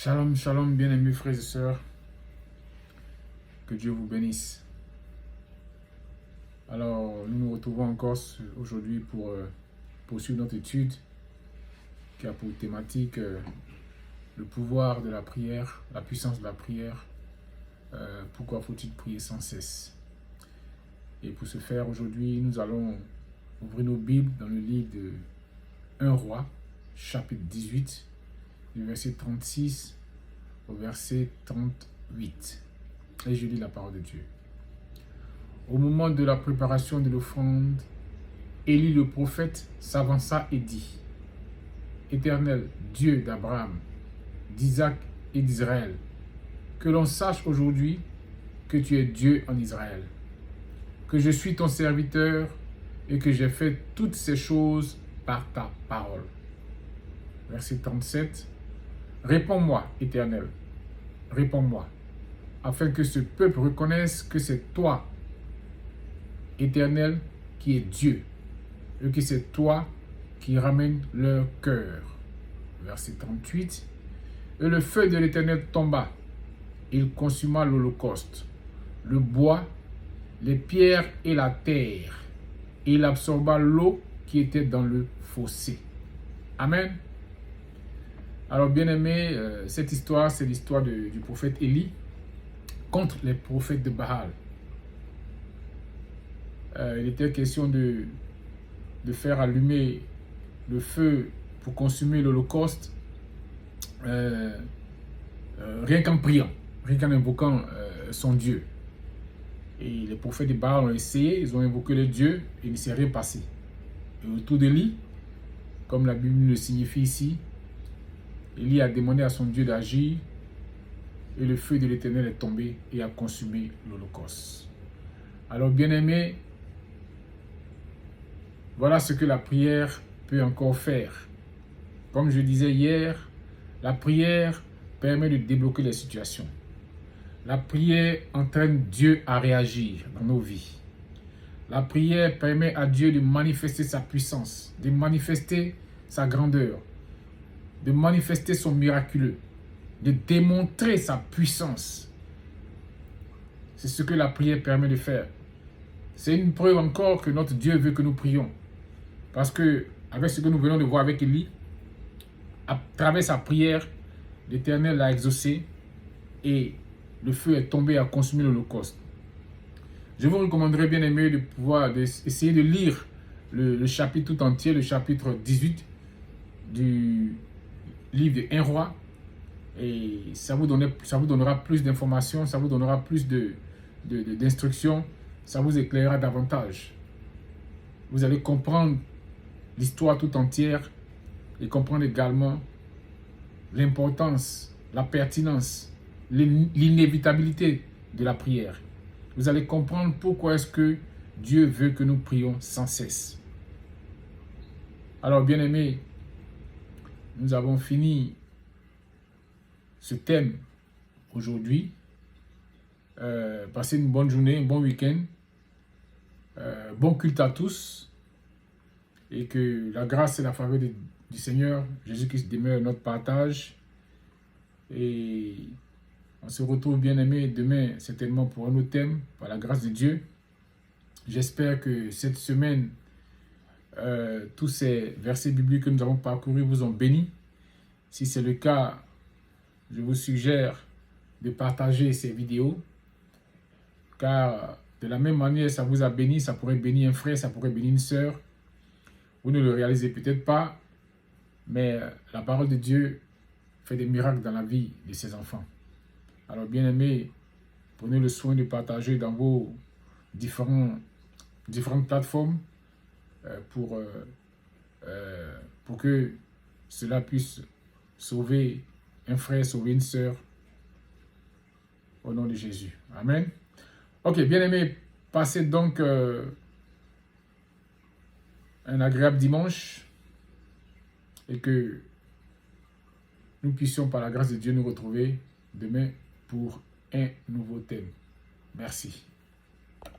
Shalom, shalom, bien-aimés frères et sœurs. Que Dieu vous bénisse. Alors, nous nous retrouvons encore aujourd'hui pour poursuivre notre étude qui a pour thématique le pouvoir de la prière, la puissance de la prière. Pourquoi faut-il prier sans cesse? Et pour ce faire, aujourd'hui, nous allons ouvrir nos Bibles dans le livre de 1 Roi, chapitre 18, du verset 36 au verset 38. Et je lis la parole de Dieu. Au moment de la préparation de l'offrande, Élie le prophète s'avança et dit: Éternel, Dieu d'Abraham, d'Isaac et d'Israël, que l'on sache aujourd'hui que tu es Dieu en Israël, que je suis ton serviteur et que j'ai fait toutes ces choses par ta parole. Verset 37. Réponds-moi, Éternel, réponds-moi, afin que ce peuple reconnaisse que c'est toi, Éternel, qui est Dieu, et que c'est toi qui ramène leur cœur. Verset 38. Et le feu de l'Éternel tomba, il consuma l'holocauste, le bois, les pierres et la terre, et il absorba l'eau qui était dans le fossé. Amen. Alors bien aimé, cette histoire, c'est l'histoire du prophète Élie contre les prophètes de Baal. Il était question de faire allumer le feu pour consumer l'holocauste, rien qu'en priant, rien qu'en invoquant son Dieu. Et les prophètes de Baal ont essayé, ils ont invoqué le Dieu et il ne s'est rien passé. Et autour d'Élie, comme la Bible le signifie ici, Élie a demandé à son Dieu d'agir et le feu de l'Éternel est tombé et a consumé l'holocauste. Alors bien aimé, voilà ce que la prière peut encore faire. Comme je disais hier, la prière permet de débloquer les situations. La prière entraîne Dieu à réagir dans nos vies. La prière permet à Dieu de manifester sa puissance, de manifester sa grandeur, de manifester son miraculeux, de démontrer sa puissance. C'est ce que la prière permet de faire. C'est une preuve encore que notre Dieu veut que nous prions. Parce que, avec ce que nous venons de voir avec Élie, à travers sa prière, l'Éternel l'a exaucé et le feu est tombé à consumer l'holocauste. Je vous recommanderais, bien aimé, d'essayer de lire le chapitre tout entier, le chapitre 18 du livre de 1 Roi. Et ça vous donnera plus d'informations, ça vous donnera plus d'instructions, ça vous éclairera davantage. Vous allez comprendre l'histoire tout entière et comprendre également l'importance, la pertinence, l'inévitabilité de la prière. Vous allez comprendre pourquoi est-ce que Dieu veut que nous prions sans cesse. Alors bien aimés, nous avons fini ce thème aujourd'hui. Passez une bonne journée, un bon week-end, bon culte à tous, et que la grâce et la faveur du Seigneur Jésus-Christ demeure notre partage. Et on se retrouve, bien aimé, demain certainement pour un autre thème, par la grâce de Dieu. J'espère que cette semaine, tous ces versets bibliques que nous avons parcourus vous ont béni. Si c'est le cas, je vous suggère de partager ces vidéos, car de la même manière, ça vous a béni, ça pourrait bénir un frère, ça pourrait bénir une sœur. Vous ne le réalisez peut-être pas, mais la parole de Dieu fait des miracles dans la vie de ses enfants. Alors bien aimés, prenez le soin de partager dans vos différentes plateformes pour que cela puisse sauver un frère, sauver une sœur, au nom de Jésus. Amen. Ok, bien aimé, passez donc un agréable dimanche et que nous puissions par la grâce de Dieu nous retrouver demain pour un nouveau thème. Merci.